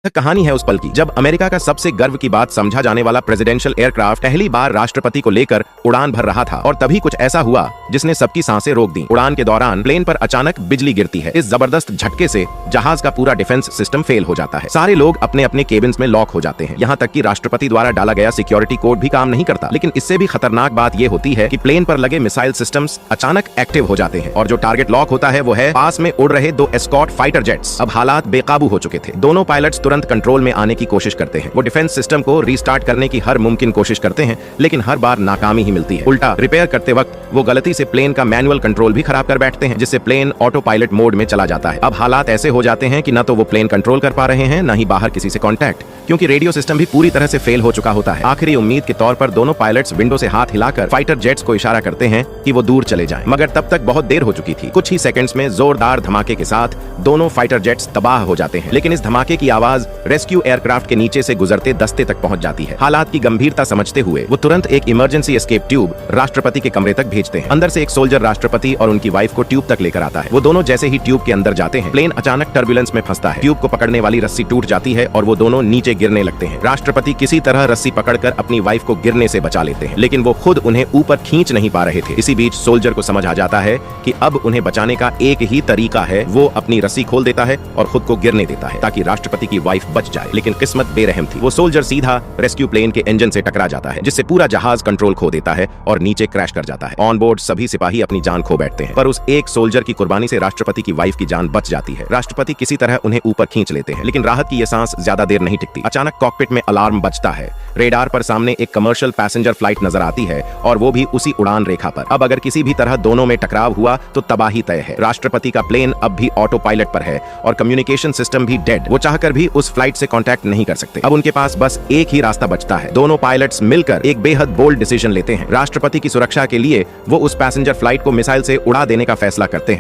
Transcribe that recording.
यह कहानी है उस पल की जब अमेरिका का सबसे गर्व की बात समझा जाने वाला प्रेसिडेंशियल एयरक्राफ्ट पहली बार राष्ट्रपति को लेकर उड़ान भर रहा था और तभी कुछ ऐसा हुआ जिसने सबकी सांसें रोक दी। उड़ान के दौरान प्लेन पर अचानक बिजली गिरती है। इस जबरदस्त झटके से जहाज का पूरा डिफेंस सिस्टम फेल हो जाता है। सारे लोग अपने अपने केबिन्स में लॉक हो जाते हैं। यहाँ तक कि राष्ट्रपति द्वारा डाला गया सिक्योरिटी कोड भी काम नहीं करता। लेकिन इससे भी खतरनाक बात यह होती है कि प्लेन पर लगे मिसाइल सिस्टम्स अचानक एक्टिव हो जाते हैं और जो टारगेट लॉक होता है वो है पास में उड़ रहे 2 एस्कॉर्ट फाइटर जेट्स। अब हालात बेकाबू हो चुके थे। दोनों पायलट्स तुरंत कंट्रोल में आने की कोशिश करते हैं। वो डिफेंस सिस्टम को रीस्टार्ट करने की हर मुमकिन कोशिश करते हैं, लेकिन हर बार नाकामी ही मिलती है। उल्टा रिपेयर करते वक्त वो गलती से प्लेन का मैनुअल कंट्रोल भी खराब कर बैठते हैं, जिससे प्लेन ऑटो पायलट मोड में चला जाता है। अब हालात ऐसे हो जाते हैं कि न तो वो प्लेन कंट्रोल कर पा रहे हैं, न ही बाहर किसी से कांटेक्ट, क्योंकि रेडियो सिस्टम भी पूरी तरह से फेल हो चुका होता है। आखिरी उम्मीद के तौर पर दोनों पायलट्स विंडो से हाथ हिलाकर फाइटर जेट्स को इशारा करते हैं कि वो दूर चले जाएं, मगर तब तक बहुत देर हो चुकी थी। कुछ ही सेकंड्स में जोरदार धमाके के साथ दोनों फाइटर जेट्स तबाह हो जाते हैं। लेकिन इस धमाके की आवाज रेस्क्यू एयरक्राफ्ट के नीचे से गुजरते दस्ते तक पहुंच जाती है। हालात की गंभीरता समझते हुए वो तुरंत एक इमरजेंसी एस्केप ट्यूब राष्ट्रपति के कमरे तक भेजते हैं। अंदर से एक सोल्जर राष्ट्रपति और उनकी वाइफ को ट्यूब तक लेकर आता है। वो दोनों जैसे ही ट्यूब के अंदर जाते हैं, प्लेन अचानक टर्बुलेंस में फंसता है। ट्यूब को पकड़ने वाली रस्सी टूट जाती है और वो दोनों नीचे गिरने लगते हैं। राष्ट्रपति किसी तरह रस्सी पकड़कर अपनी वाइफ को गिरने से बचा लेते हैं, लेकिन वो खुद उन्हें ऊपर खींच नहीं पा रहे थे। इसी बीच सोल्जर को समझ आ जाता है कि अब उन्हें बचाने का एक ही तरीका है। वो अपनी रस्सी खोल देता है और खुद को गिरने देता है ताकि राष्ट्रपति की वाइफ बच जाए। लेकिन किस्मत बेरहम थी। वो सोल्जर सीधा रेस्क्यू प्लेन के इंजन से टकरा जाता है, जिससे पूरा जहाज कंट्रोल खो देता है और नीचे क्रैश कर जाता है। ऑन बोर्ड सभी सिपाही अपनी जान खो बैठते हैं, पर उस एक सोल्जर की कुर्बानी से राष्ट्रपति की वाइफ की जान बच जाती है। राष्ट्रपति किसी तरह उन्हें ऊपर खींच लेते हैं, लेकिन राहत की ये सांस ज्यादा देर नहीं टिकती। अचानक कॉकपिट में अलार्म बजता है। रेडार पर सामने एक कमर्शियल पैसेंजर फ्लाइट नजर आती है और वो भी उसी उड़ान रेखा पर। अब अगर किसी भी तरह दोनों में टकराव हुआ तो तबाही तय है। राष्ट्रपति का प्लेन अब भी ऑटो पायलट पर है और कम्युनिकेशन सिस्टम भी डेड। वो चाहकर भी उस फ्लाइट से कांटेक्ट नहीं कर सकते। अब उनके पास बस एक ही रास्ता बचता है। दोनों पायलट्स मिलकर एक बेहद बोल्ड डिसीजन लेते हैं। राष्ट्रपति की सुरक्षा के लिए वो उस पैसेंजर फ्लाइट को मिसाइल से उड़ा देने का फैसला करते हैं।